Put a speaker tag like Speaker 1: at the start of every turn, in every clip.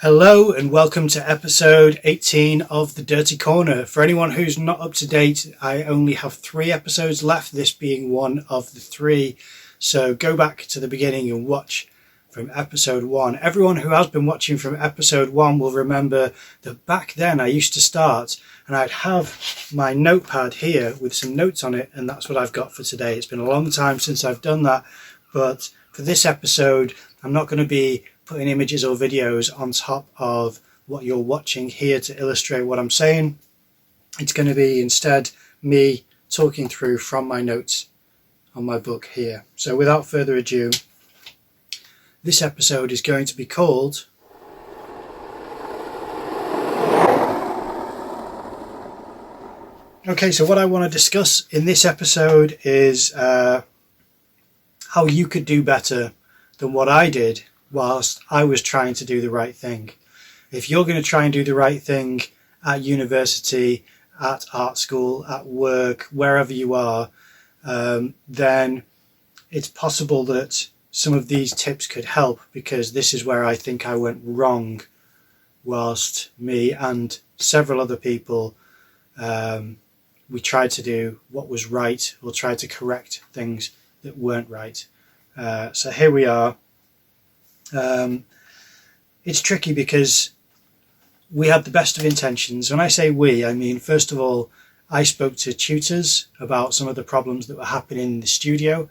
Speaker 1: Hello and welcome to episode 18 of The Dirty Corner. For anyone who's not up to date, I only have 3 episodes left, this being one of the 3. So go back to the beginning and watch from episode 1. Everyone who has been watching from episode 1 will remember that back then I used to start and I'd have my notepad here with some notes on it, and that's what I've got for today. It's been a long time since I've done that, but for this episode I'm not going to be putting images or videos on top of what you're watching here to illustrate what I'm saying. It's going to be instead me talking through from my notes on my book here. So without further ado, this episode is going to be called Okay, so what I want to discuss in this episode is how you could do better than what I did whilst I was trying to do the right thing. If you're going to try and do the right thing at university, at art school, at work, wherever you are, then it's possible that some of these tips could help, because this is where I think I went wrong whilst me and several other people we tried to do what was right, or tried to correct things that weren't right. So here we are. It's tricky because we had the best of intentions. When I say we, I mean, first of all, I spoke to tutors about some of the problems that were happening in the studio.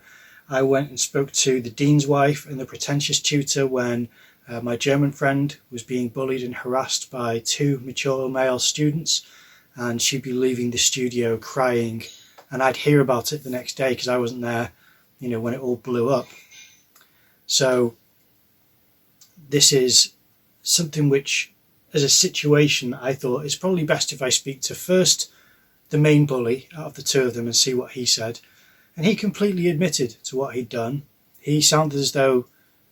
Speaker 1: I went and spoke to the dean's wife and the pretentious tutor when my German friend was being bullied and harassed by 2 mature male students, and she'd be leaving the studio crying, and I'd hear about it the next day because I wasn't there, when it all blew up. So this is something which, as a situation, I thought it's probably best if I speak to first the main bully out of the 2 of them and see what he said. And he completely admitted to what he'd done. He sounded as though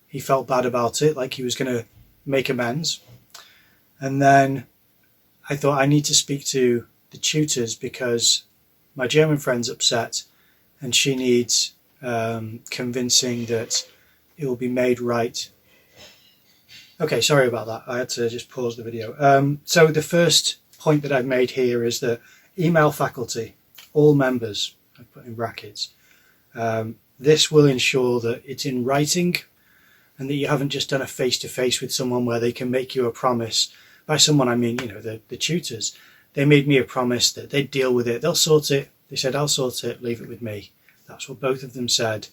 Speaker 1: he felt bad about it, like he was going to make amends. And then I thought I need to speak to the tutors because my German friend's upset and she needs convincing that it will be made right. Okay, sorry about that. I had to just pause the video. So the first point that I've made here is that email faculty, all members, I put in brackets. This will ensure that it's in writing and that you haven't just done a face-to-face with someone where they can make you a promise. By someone, I mean, the tutors. They made me a promise that they'd deal with it. They'll sort it. They said, I'll sort it, leave it with me. That's what both of them said.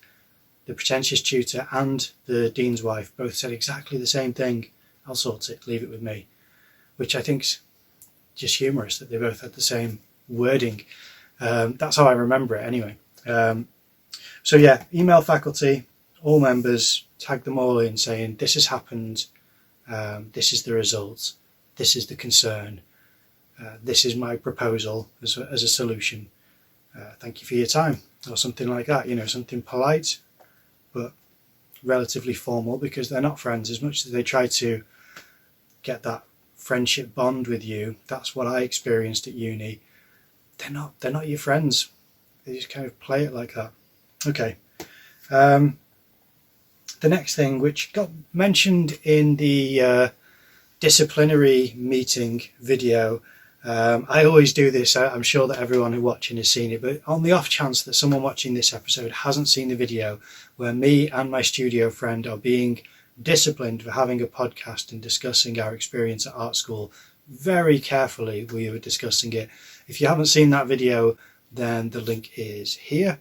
Speaker 1: The pretentious tutor and the dean's wife both said exactly the same thing. I'll sort it, leave it with me. Which I think's just humorous that they both had the same wording. That's how I remember it anyway. So yeah, email faculty, all members, tag them all in saying this has happened, this is the result, this is the concern, this is my proposal as a solution. Thank you for your time, or something like that, something polite but relatively formal, because they're not friends. As much as they try to get that friendship bond with you, that's what I experienced at uni. They're not your friends. They just kind of play it like that. Okay. The next thing, which got mentioned in the disciplinary meeting video, I always do this. I'm sure that everyone who's watching has seen it, but on the off chance that someone watching this episode hasn't seen the video where me and my studio friend are being disciplined for having a podcast and discussing our experience at art school, very carefully we were discussing it. If you haven't seen that video, then the link is here,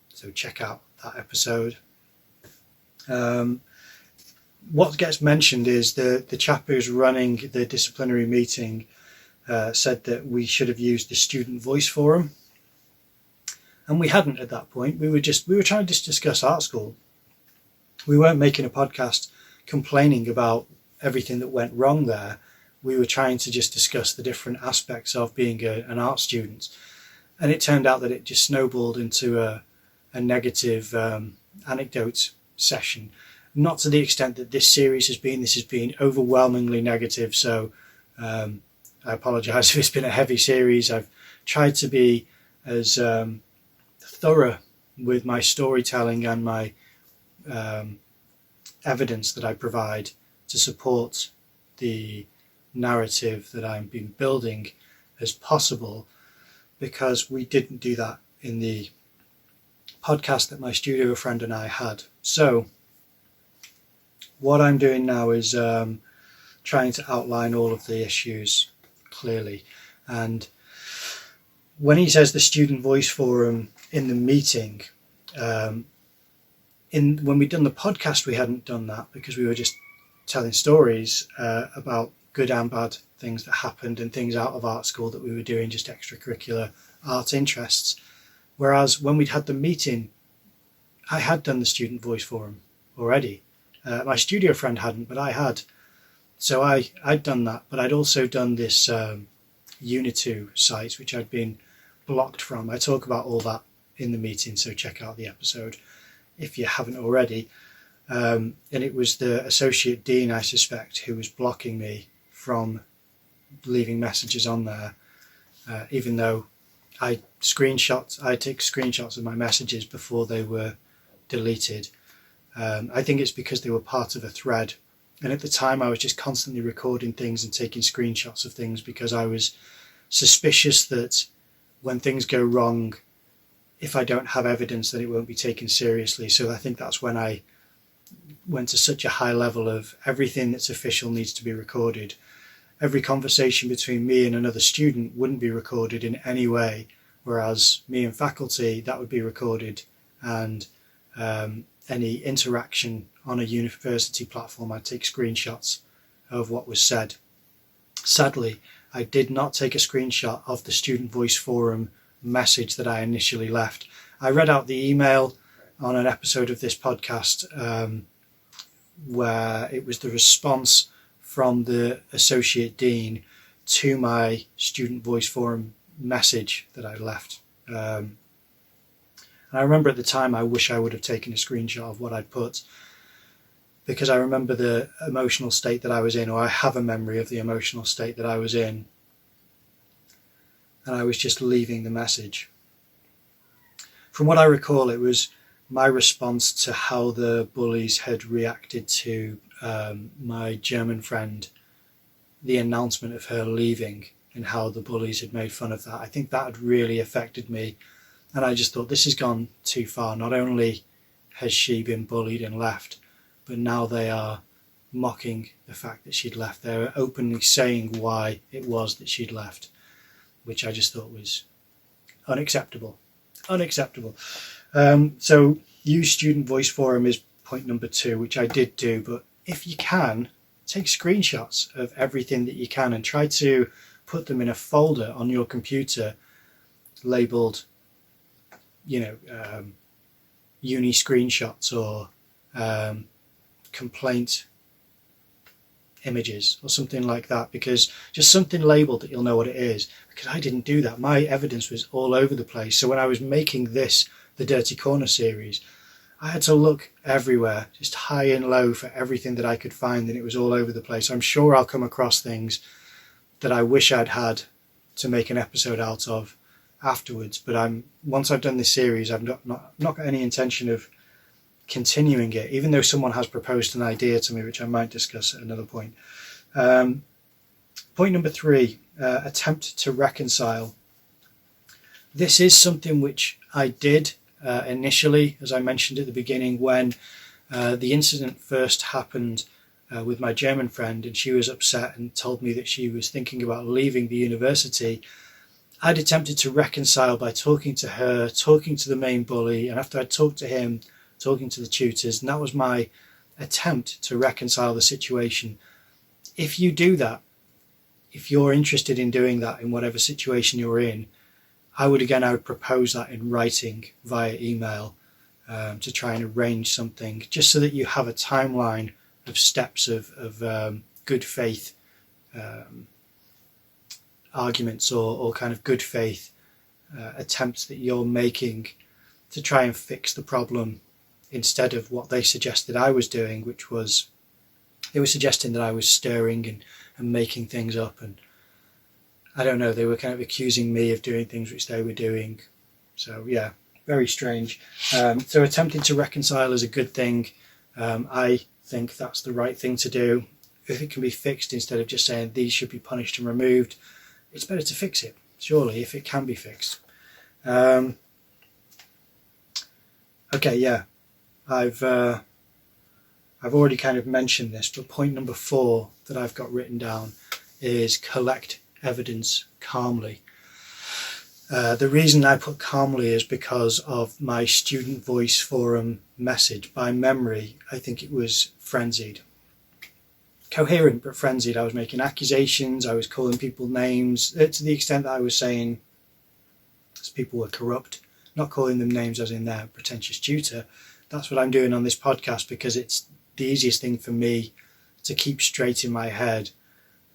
Speaker 1: so check out that episode. What gets mentioned is the chap who's running the disciplinary meeting said that we should have used the student voice forum, and we hadn't at that point. We were trying to just discuss art school. We weren't making a podcast complaining about everything that went wrong there. We were trying to just discuss the different aspects of being an art student, and it turned out that it just snowballed into a negative anecdote session. Not to the extent that this series has been. This has been overwhelmingly negative, so I apologise if it's been a heavy series. I've tried to be as thorough with my storytelling and my evidence that I provide to support the narrative that I've been building as possible, because we didn't do that in the podcast that my studio friend and I had. So what I'm doing now is trying to outline all of the issues clearly. And when he says the Student Voice Forum in the meeting, when we'd done the podcast, we hadn't done that because we were just telling stories about good and bad things that happened and things out of art school that we were doing, just extracurricular art interests. Whereas when we'd had the meeting, I had done the Student Voice Forum already. My studio friend hadn't, but I had. So I'd done that, but I'd also done this Unitu site, which I'd been blocked from. I talk about all that in the meeting, so check out the episode if you haven't already. And it was the Associate Dean, I suspect, who was blocking me from leaving messages on there, even though I take screenshots of my messages before they were deleted. I think it's because they were part of a thread. And at the time I was just constantly recording things and taking screenshots of things because I was suspicious that when things go wrong, if I don't have evidence, then it won't be taken seriously. So I think that's when I went to such a high level of everything that's official needs to be recorded. Every conversation between me and another student wouldn't be recorded in any way, whereas me and faculty, that would be recorded, and any interaction on a university platform, I'd take screenshots of what was said. Sadly, I did not take a screenshot of the Student Voice Forum message that I initially left. I read out the email on an episode of this podcast where it was the response from the Associate Dean to my Student Voice Forum message that I left. And I remember at the time, I wish I would have taken a screenshot of what I'd put, because I remember the emotional state that I was in, or I have a memory of the emotional state that I was in, and I was just leaving the message. From what I recall, it was my response to how the bullies had reacted to my German friend, the announcement of her leaving, and how the bullies had made fun of that. I think that had really affected me, and I just thought, this has gone too far. Not only has she been bullied and left, but now they are mocking the fact that she'd left. They're openly saying why it was that she'd left, which I just thought was unacceptable. So use Student Voice Forum is point number 2, which I did do. But if you can, take screenshots of everything that you can and try to put them in a folder on your computer labeled, uni screenshots or complaint images or something like that, because just something labeled that you'll know what it is, because I didn't do that. My evidence was all over the place. So when I was making this, the Dirty Corner series, I had to look everywhere, just high and low, for everything that I could find, and it was all over the place. I'm sure I'll come across things that I wish I'd had to make an episode out of afterwards, but once I've done this series, I've not got any intention of continuing it, even though someone has proposed an idea to me, which I might discuss at another point. Point number 3, attempt to reconcile. This is something which I did initially, as I mentioned at the beginning, when the incident first happened with my German friend, and she was upset and told me that she was thinking about leaving the university. I'd attempted to reconcile by talking to her, talking to the main bully, and after I'd talked to him, talking to the tutors, and that was my attempt to reconcile the situation. If you do that, if you're interested in doing that in whatever situation you're in, I would propose that in writing via email to try and arrange something, just so that you have a timeline of steps of good faith arguments or kind of good faith attempts that you're making to try and fix the problem, instead of what they suggested I was doing, which was they were suggesting that I was stirring and making things up, and I don't know, they were kind of accusing me of doing things which they were doing. So yeah, very strange. So attempting to reconcile is a good thing. I think that's the right thing to do. if it can be fixed, instead of just saying these should be punished and removed, it's better to fix it, surely, if it can be fixed. Okay, yeah, I've already kind of mentioned this, but point number 4 that I've got written down is collect evidence calmly. The reason I put calmly is because of my student voice forum message. By memory, I think it was frenzied. Coherent but frenzied. I was making accusations, I was calling people names, to the extent that I was saying people were corrupt, not calling them names as in their pretentious tutor. That's what I'm doing on this podcast, because it's the easiest thing for me to keep straight in my head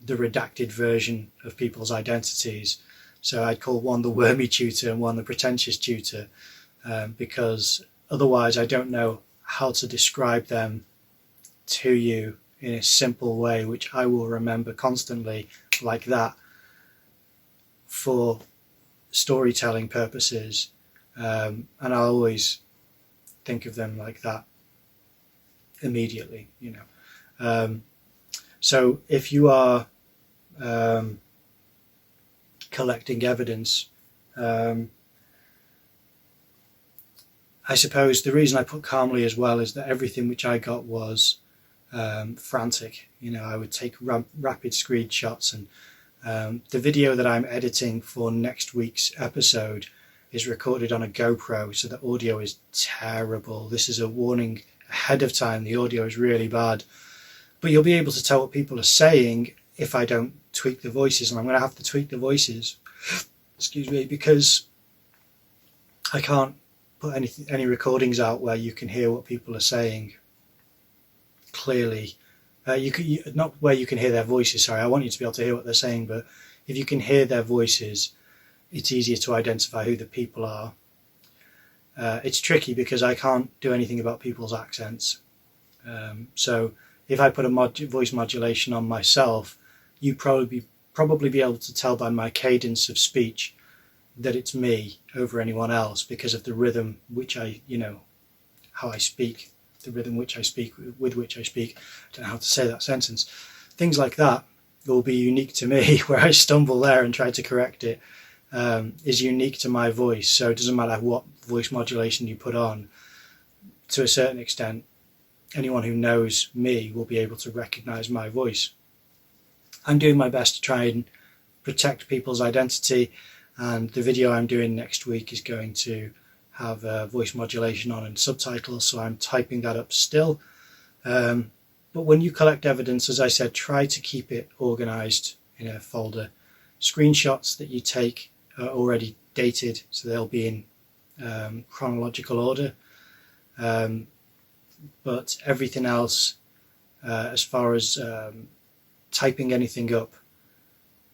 Speaker 1: the redacted version of people's identities. So I'd call one the wormy tutor and one the pretentious tutor, because otherwise I don't know how to describe them to you in a simple way which I will remember constantly like that for storytelling purposes, and I'll always think of them like that immediately, you know. So if you are collecting evidence, I suppose the reason I put calmly as well is that everything which I got was frantic. You know, I would take rapid screenshots, and the video that I'm editing for next week's episode is recorded on a GoPro, so the audio is terrible. This is a warning ahead of time, the audio is really bad. But you'll be able to tell what people are saying if I don't tweak the voices, and I'm going to have to tweak the voices, excuse me, because I can't put any recordings out where you can hear what people are saying clearly. Not where you can hear their voices, sorry, I want you to be able to hear what they're saying, but if you can hear their voices, it's easier to identify who the people are. It's tricky because I can't do anything about people's accents. So if I put a voice modulation on myself, you probably be able to tell by my cadence of speech that it's me over anyone else, because of the rhythm which I, you know, how I speak, the rhythm which I speak, with which I speak. I don't know how to say that sentence. Things like that will be unique to me, where I stumble there and try to correct it, is unique to my voice. So it doesn't matter what voice modulation you put on, to a certain extent, anyone who knows me will be able to recognize my voice. I'm doing my best to try and protect people's identity, and the video I'm doing next week is going to have voice modulation on and subtitles, so I'm typing that up still. But when you collect evidence, as I said, try to keep it organized in a folder. Screenshots that you take are already dated, so they'll be in chronological order. But everything else, as far as typing anything up,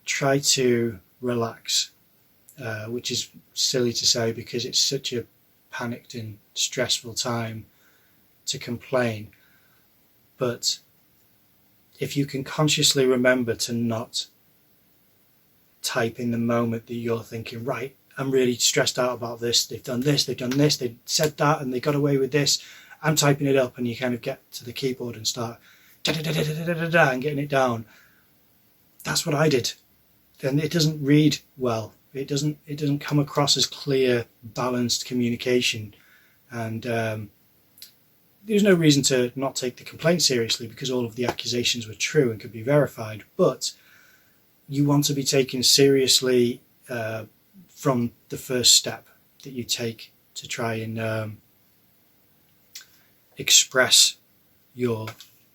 Speaker 1: try to relax, which is silly to say because it's such a panicked and stressful time to complain. But if you can consciously remember to not type in the moment that you're thinking, right, I'm really stressed out about this, they've done this, they've done this, they said that, and they got away with this, I'm typing it up, and you kind of get to the keyboard and start and getting it down. That's what I did. And it doesn't read well. It doesn't come across as clear, balanced communication. And there's no reason to not take the complaint seriously, because all of the accusations were true and could be verified. But you want to be taken seriously from the first step that you take to try and express your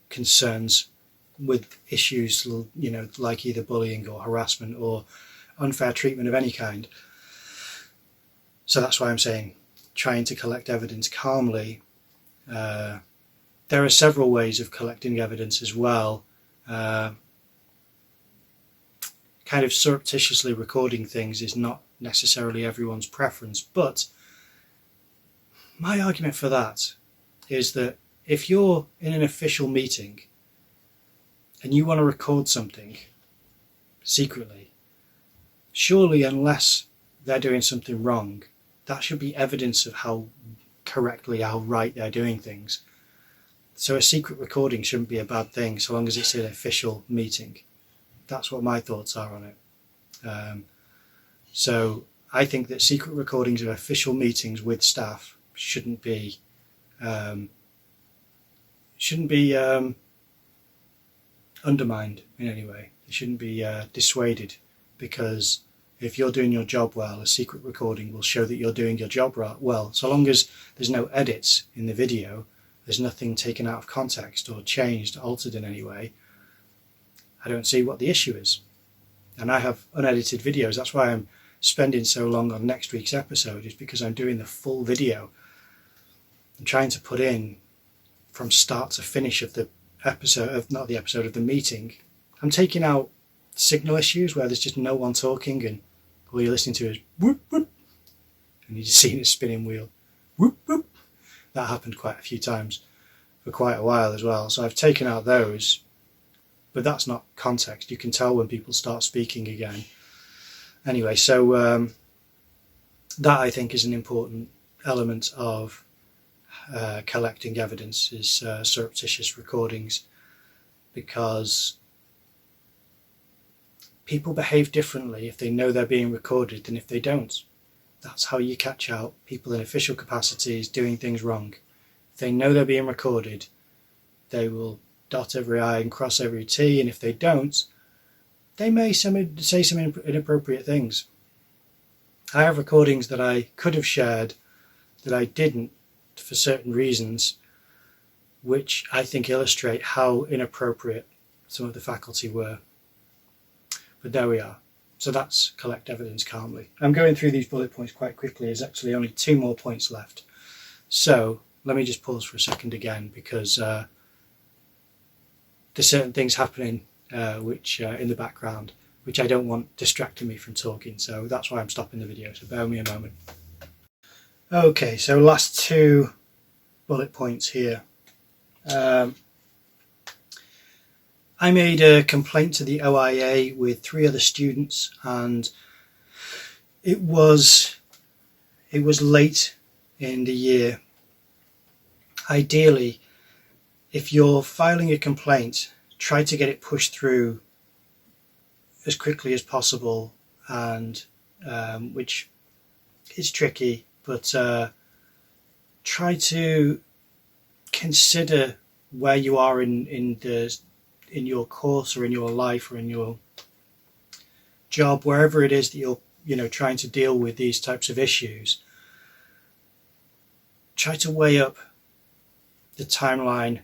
Speaker 1: concerns with issues, you know, like either bullying or harassment or unfair treatment of any kind. So that's why I'm saying trying to collect evidence calmly. There are several ways of collecting evidence as well. Kind of surreptitiously recording things is not necessarily everyone's preference, but my argument for that is that if you're in an official meeting and you want to record something secretly, surely unless they're doing something wrong, that should be evidence of how correctly, how right they're doing things. So a secret recording shouldn't be a bad thing so long as it's an official meeting. That's what my thoughts are on it. So I think that secret recordings of official meetings with staff shouldn't be undermined in any way. They shouldn't be dissuaded, because if you're doing your job well, a secret recording will show that you're doing your job well. So long as there's no edits in the video, there's nothing taken out of context or changed, altered in any way, I don't see what the issue is. And I have unedited videos. That's why I'm spending so long on next week's episode, is because I'm doing the full video. I'm trying to put in from start to finish of the episode, of the meeting. I'm taking out signal issues where there's just no one talking and all you're listening to is whoop whoop, and you're just seeing a spinning wheel. Whoop whoop. That happened quite a few times for quite a while as well. So I've taken out those, but that's not context. You can tell when people start speaking again. Anyway, so that I think is an important element of collecting evidence, is surreptitious recordings, because people behave differently if they know they're being recorded than if they don't. That's how you catch out people in official capacities doing things wrong. If they know they're being recorded, they will dot every I and cross every T, and if they don't, they may say some inappropriate things. I have recordings that I could have shared that I didn't for certain reasons, which I think illustrate how inappropriate some of the faculty were. But there we are. So that's collect evidence calmly. I'm going through these bullet points quite quickly. There's actually only 2 more points left. So let me just pause for a second again, because there's certain things happening which in the background, which I don't want distracting me from talking. So that's why I'm stopping the video. So bear with me a moment. Okay, so last 2 bullet points here. I made a complaint to the OIA with 3 other students, and it was late in the year. Ideally, if you're filing a complaint, try to get it pushed through as quickly as possible, and which is tricky, but try to consider where you are in your course or in your life or in your job, wherever it is that you're trying to deal with these types of issues. Try to weigh up the timeline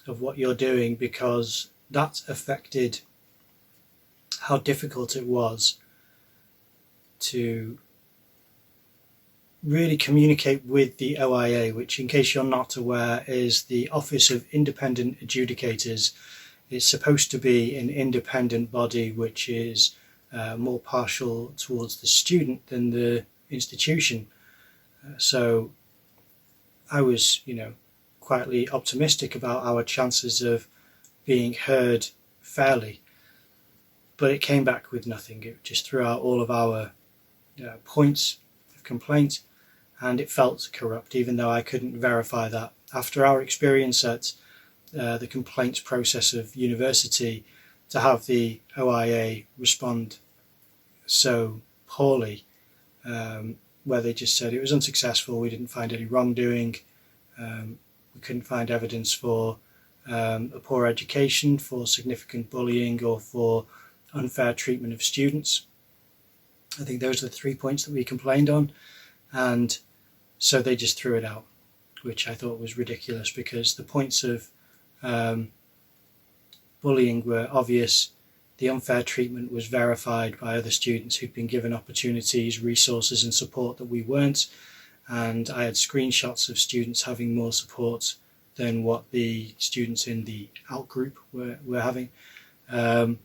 Speaker 1: of what you're doing, because that affected how difficult it was to really communicate with the OIA, which, in case you're not aware, is the Office of Independent Adjudicators. It's supposed to be an independent body which is more partial towards the student than the institution. So I was, quietly optimistic about our chances of being heard fairly, but it came back with nothing. It just threw out all of our points of complaint, and it felt corrupt, even though I couldn't verify that. After our experience at the complaints process of university, to have the OIA respond so poorly, where they just said it was unsuccessful, we didn't find any wrongdoing, we couldn't find evidence for a poor education, for significant bullying, or for unfair treatment of students. I think those are the 3 points that we complained on, and so they just threw it out, which I thought was ridiculous, because the points of bullying were obvious. The unfair treatment was verified by other students who'd been given opportunities, resources and support that we weren't, and I had screenshots of students having more support than what the students in the out group were having. It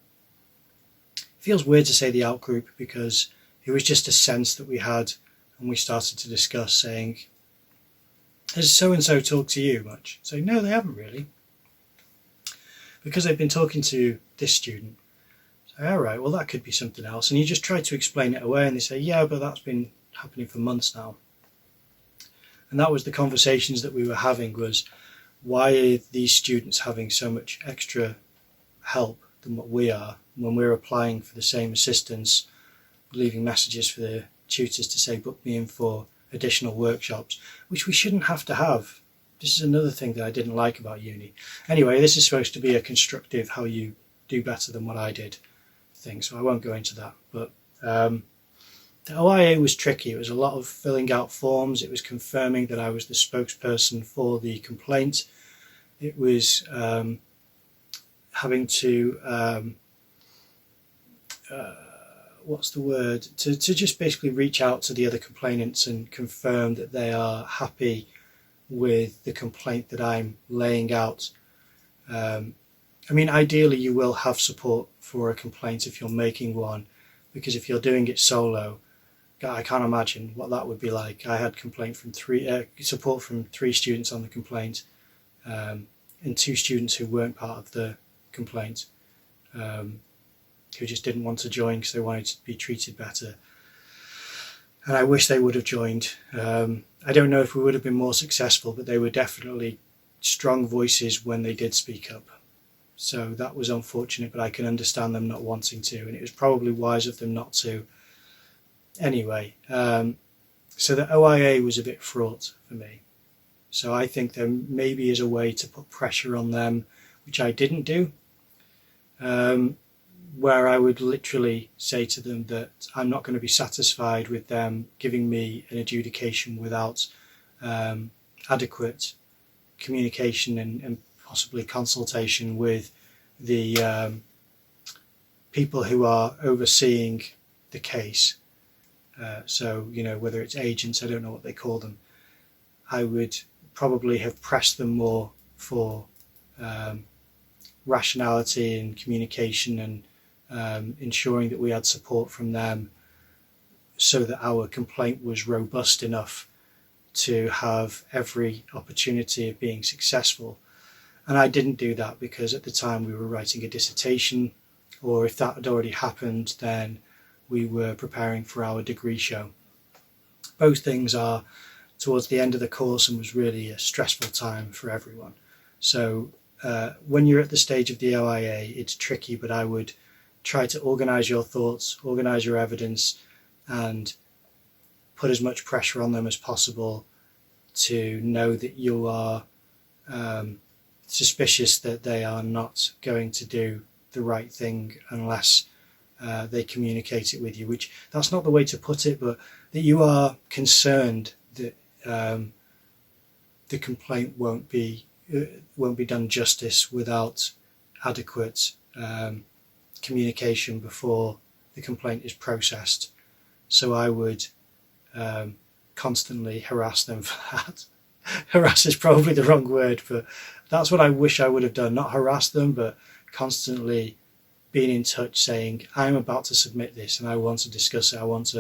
Speaker 1: feels weird to say the out group, because it was just a sense that we had, and we started to discuss, saying, has so-and-so talked to you much? So no, they haven't really, because they've been talking to this student. So all right, well that could be something else, and you just try to explain it away, and they say, yeah, but that's been happening for months now. And that was the conversations that we were having, was why are these students having so much extra help than what we are when we're applying for the same assistance, leaving messages for the tutors to say book me in for additional workshops, which we shouldn't have to have. This is another thing that I didn't like about uni. Anyway, this is supposed to be a constructive how you do better than what I did thing, so I won't go into that. But the OIA was tricky. It was a lot of filling out forms. It was confirming that I was the spokesperson for the complaint. It was having to what's the word, to just basically reach out to the other complainants and confirm that they are happy with the complaint that I'm laying out. I mean, ideally you will have support for a complaint if you're making one, because if you're doing it solo, I can't imagine what that would be like. I had support from 3 students on the complaint, and 2 students who weren't part of the complaint, who just didn't want to join because they wanted to be treated better. And I wish they would have joined. I don't know if we would have been more successful, but they were definitely strong voices when they did speak up. So that was unfortunate, but I can understand them not wanting to, and it was probably wise of them not to. Anyway, so the OIA was a bit fraught for me. So I think there maybe is a way to put pressure on them, which I didn't do, where I would literally say to them that I'm not going to be satisfied with them giving me an adjudication without adequate communication and possibly consultation with the people who are overseeing the case. So, you know, whether it's agents, I don't know what they call them. I would probably have pressed them more for rationality and communication, and ensuring that we had support from them so that our complaint was robust enough to have every opportunity of being successful. And I didn't do that because at the time we were writing a dissertation, or if that had already happened, then we were preparing for our degree show. Both things are towards the end of the course and was really a stressful time for everyone. So when you're at the stage of the OIA, it's tricky, but I would try to organise your thoughts, organise your evidence, and put as much pressure on them as possible to know that you are suspicious that they are not going to do the right thing unless they communicate it with you, which that's not the way to put it, but that you are concerned that the complaint won't be done justice without adequate communication before the complaint is processed. So I would constantly harass them for that. Harass is probably the wrong word, but that's what I wish I would have done. Not harass them, but constantly being in touch, saying, I'm about to submit this and I want to discuss it. I want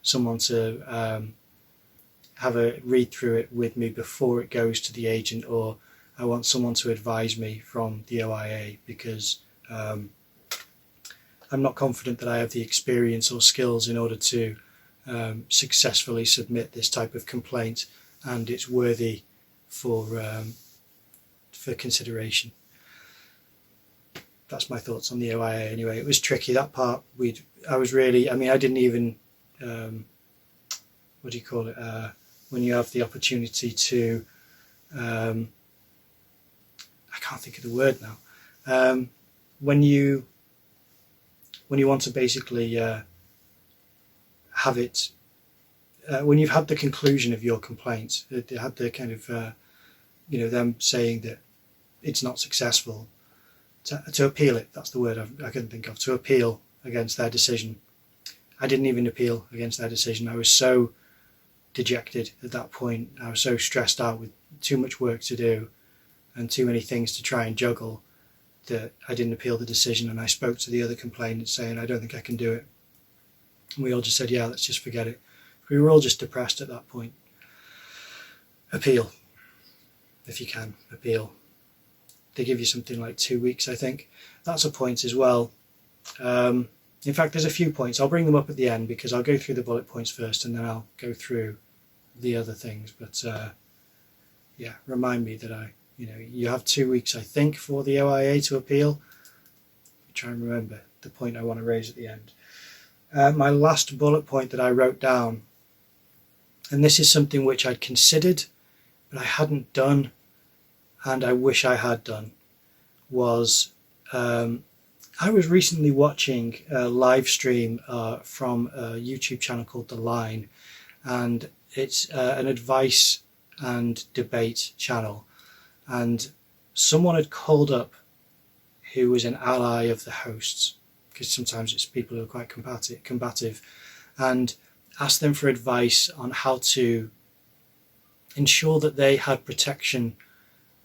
Speaker 1: someone to have a read through it with me before it goes to the agent, or I want someone to advise me from the OIA, because I'm not confident that I have the experience or skills in order to successfully submit this type of complaint, and it's worthy for consideration. That's my thoughts on the OIA anyway. It was tricky, that part. I didn't even, what do you call it, when you have the opportunity to, I can't think of the word now, when you want to basically have it, when you've had the conclusion of your complaint, they had the kind of, them saying that it's not successful, to appeal it, that's the word I couldn't think of, to appeal against their decision. I didn't even appeal against their decision. I was so dejected at that point. I was so stressed out with too much work to do and too many things to try and juggle that I didn't appeal the decision, and I spoke to the other complainants saying, I don't think I can do it. And we all just said, yeah, let's just forget it. We were all just depressed at that point. Appeal. If you can, appeal. They give you something like 2 weeks, I think. That's a point as well. In fact, there's a few points. I'll bring them up at the end because I'll go through the bullet points first and then I'll go through the other things. But yeah, remind me that I You have 2 weeks, I think, for the OIA to appeal. I'm trying to remember the point I want to raise at the end. My last bullet point that I wrote down, and this is something which I'd considered, but I hadn't done, and I wish I had done, was I was recently watching a live stream from a YouTube channel called The Line, and it's an advice and debate channel, and someone had called up who was an ally of the hosts, because sometimes it's people who are quite combative, and asked them for advice on how to ensure that they had protection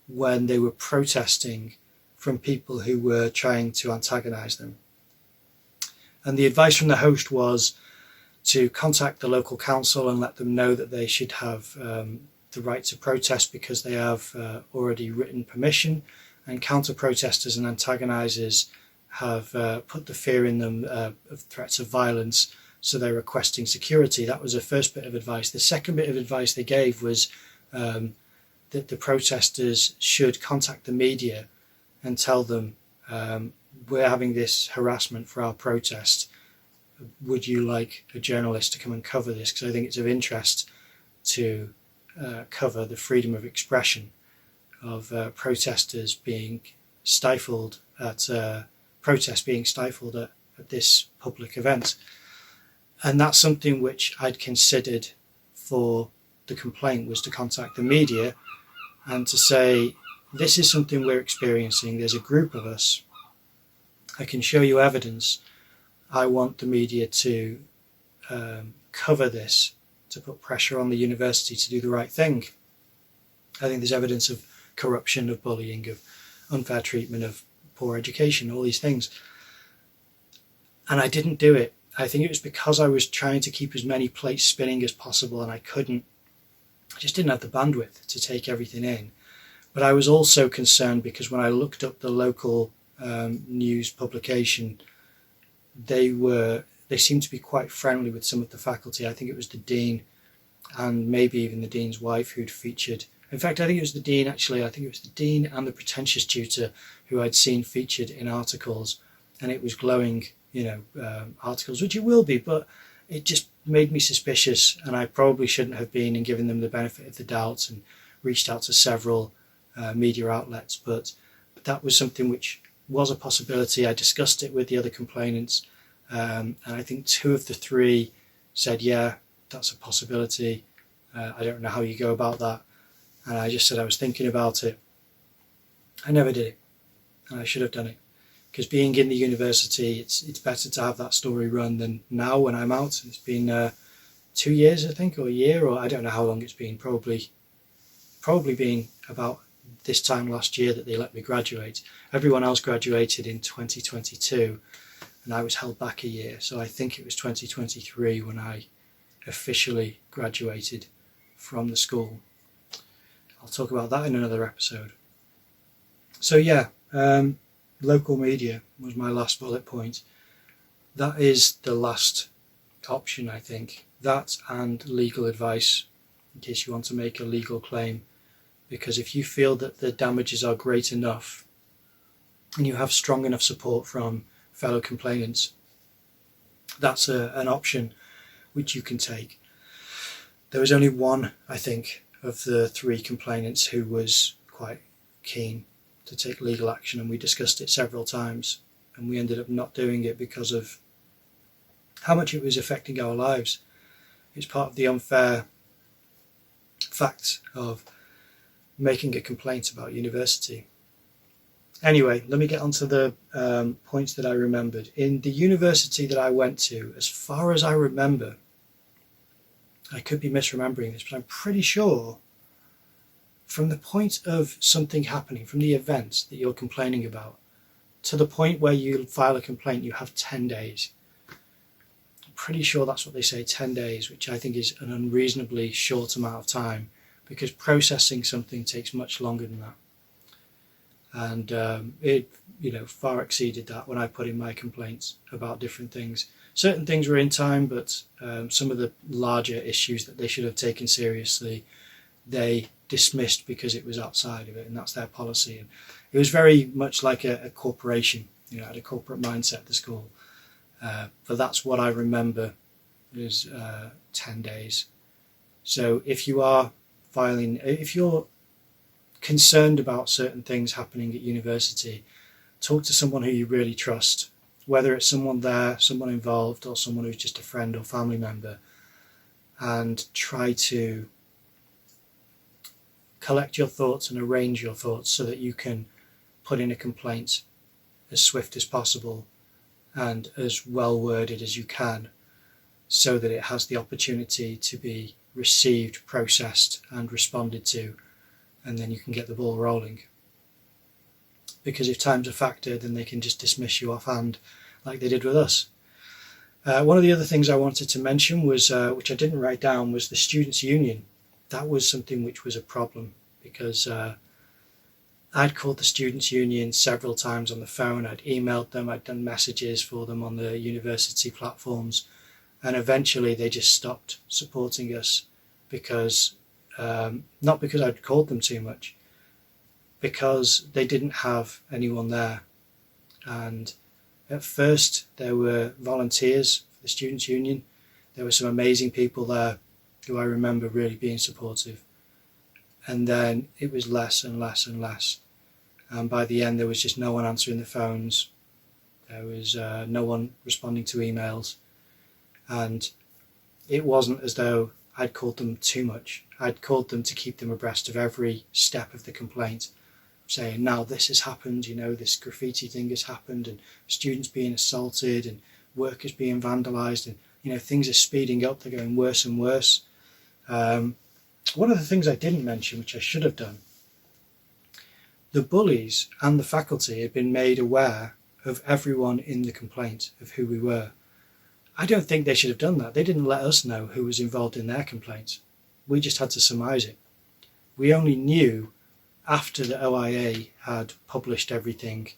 Speaker 1: when they were protesting from people who were trying to antagonize them. And the advice from the host was to contact the local council and let them know that they should have the right to protest because they have already written permission, and counter-protesters and antagonizers have put the fear in them of threats of violence, so they're requesting security. That was the first bit of advice. The second bit of advice they gave was that the protesters should contact the media and tell them, we're having this harassment for our protest. Would you like a journalist to come and cover this? Because I think it's of interest to cover the freedom of expression of protesters being stifled at this public event. And that's something which I'd considered for the complaint, was to contact the media and to say, this is something we're experiencing. There's a group of us. I can show you evidence. I want the media to cover this, to put pressure on the university to do the right thing. I think there's evidence of corruption, of bullying, of unfair treatment, of poor education, all these things. And I didn't do it. I think it was because I was trying to keep as many plates spinning as possible, and I just didn't have the bandwidth to take everything in. But I was also concerned because when I looked up the local news publication, they seemed to be quite friendly with some of the faculty. I think it was the dean and maybe even the dean's wife who'd featured. In fact, I think it was the dean, actually. I think it was the dean and the pretentious tutor who I'd seen featured in articles, and it was glowing, articles, which it will be, but it just made me suspicious, and I probably shouldn't have been, and given them the benefit of the doubt and reached out to several media outlets. But that was something which was a possibility. I discussed it with the other complainants, and I think 2 of the 3 said, yeah, that's a possibility. I don't know how you go about that. And I just said I was thinking about it. I never did it, and I should have done it. Because being in the university, it's better to have that story run than now when I'm out. It's been 2 years, I think, or a year, or I don't know how long it's been. Probably been about this time last year that they let me graduate. Everyone else graduated in 2022, and I was held back a year. So I think it was 2023 when I officially graduated from the school. I'll talk about that in another episode. So yeah, local media was my last bullet point. That is the last option, I think. That and legal advice, in case you want to make a legal claim. Because if you feel that the damages are great enough and you have strong enough support from fellow complainants, that's an option which you can take. There was only one, I think, of the 3 complainants who was quite keen to take legal action, and we discussed it several times, and we ended up not doing it because of how much it was affecting our lives. It's part of the unfair fact of making a complaint about university. Anyway, let me get on to the points that I remembered. In the university that I went to, as far as I remember, I could be misremembering this, but I'm pretty sure from the point of something happening, from the event that you're complaining about, to the point where you file a complaint, you have 10 days. I'm pretty sure that's what they say, 10 days, which I think is an unreasonably short amount of time, because processing something takes much longer than that. And it far exceeded that when I put in my complaints about different things. Certain things were in time, but some of the larger issues that they should have taken seriously, they dismissed because it was outside of it, and that's their policy. And it was very much like a corporation, had a corporate mindset at the school. But that's what I remember is 10 days. So if you're concerned about certain things happening at university, talk to someone who you really trust, whether it's someone there, someone involved, or someone who's just a friend or family member, and try to collect your thoughts and arrange your thoughts so that you can put in a complaint as swift as possible and as well worded as you can, so that it has the opportunity to be received, processed and responded to, and then you can get the ball rolling. Because if time's a factor, then they can just dismiss you offhand like they did with us. One of the other things I wanted to mention was, which I didn't write down, was the Students' Union. That was something which was a problem, because I'd called the Students' Union several times on the phone, I'd emailed them, I'd done messages for them on the university platforms, and eventually they just stopped supporting us because, not because I'd called them too much, because they didn't have anyone there. And at first there were volunteers for the Students' Union. There were some amazing people there who I remember really being supportive. And then it was less and less and less. And by the end there was just no one answering the phones. There was no one responding to emails. And it wasn't as though I'd called them too much. I'd called them to keep them abreast of every step of the complaint, saying, now this has happened, this graffiti thing has happened, and students being assaulted and workers being vandalised, and things are speeding up, they're going worse and worse. One of the things I didn't mention, which I should have done, the bullies and the faculty had been made aware of everyone in the complaint, of who we were. I don't think they should have done that. They didn't let us know who was involved in their complaint. We just had to surmise it. We only knew after the OIA had published everything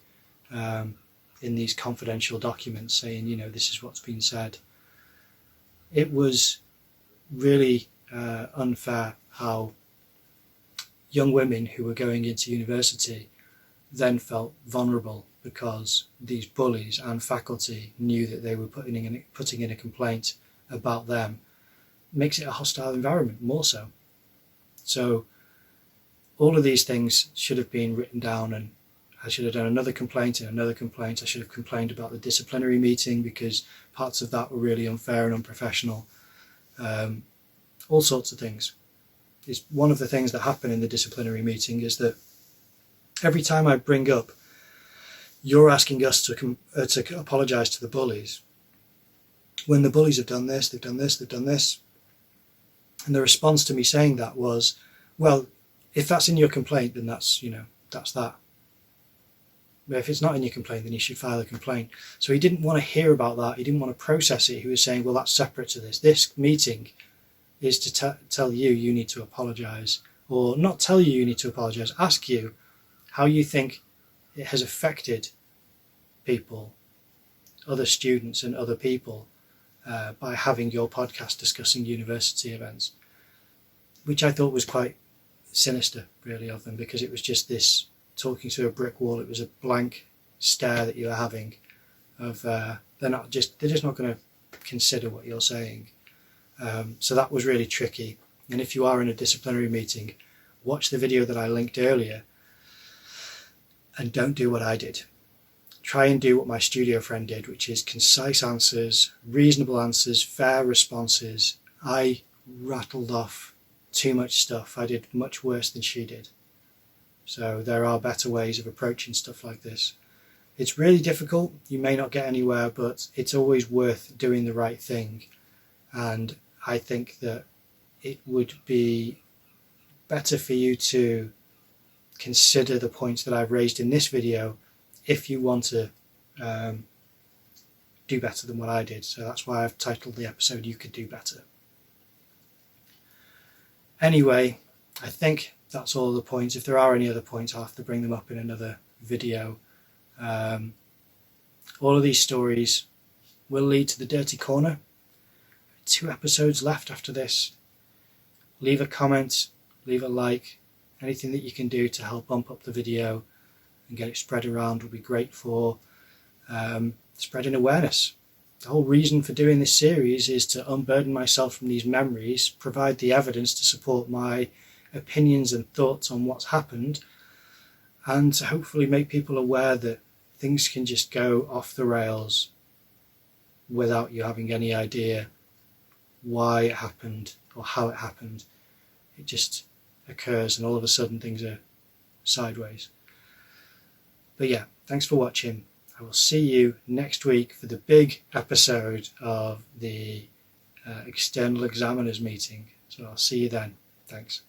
Speaker 1: in these confidential documents saying, this is what's been said. It was really unfair how young women who were going into university then felt vulnerable because these bullies and faculty knew that they were putting in a complaint about them. Makes it a hostile environment, more so. So all of these things should have been written down, and I should have done another complaint and another complaint. I should have complained about the disciplinary meeting because parts of that were really unfair and unprofessional. All sorts of things. It's one of the things that happen in the disciplinary meeting is that every time I bring up, you're asking us to apologise to the bullies, when the bullies have done this, they've done this, they've done this. And the response to me saying that was, well, if that's in your complaint, then that's, that's that. But if it's not in your complaint, then you should file a complaint. So he didn't want to hear about that. He didn't want to process it. He was saying, well, that's separate to this. This meeting is to tell you need to apologise, or not tell you need to apologise, ask you how you think it has affected people, other students and other people, by having your podcast discussing university events, which I thought was quite sinister, really, of them, because it was just this talking to a brick wall. It was a blank stare that you were having of they're just not going to consider what you're saying. So that was really tricky. And if you are in a disciplinary meeting, watch the video that I linked earlier and don't do what I did. Try and do what my studio friend did, which is concise answers, reasonable answers, fair responses. I rattled off too much stuff. I did much worse than she did. So there are better ways of approaching stuff like this. It's really difficult. You may not get anywhere, but it's always worth doing the right thing. And I think that it would be better for you to consider the points that I've raised in this video if you want to do better than what I did. So that's why I've titled the episode You Could Do Better. Anyway, I think that's all the points. If there are any other points, I'll have to bring them up in another video. All of these stories will lead to the Dirty Corner. 2 episodes left after this. Leave a comment, leave a like. Anything that you can do to help bump up the video and get it spread around would be great for spreading awareness. The whole reason for doing this series is to unburden myself from these memories, provide the evidence to support my opinions and thoughts on what's happened, and to hopefully make people aware that things can just go off the rails without you having any idea why it happened or how it happened. It just occurs and all of a sudden things are sideways. But yeah, thanks for watching. I will see you next week for the big episode of the external examiners meeting. So I'll see you then. Thanks.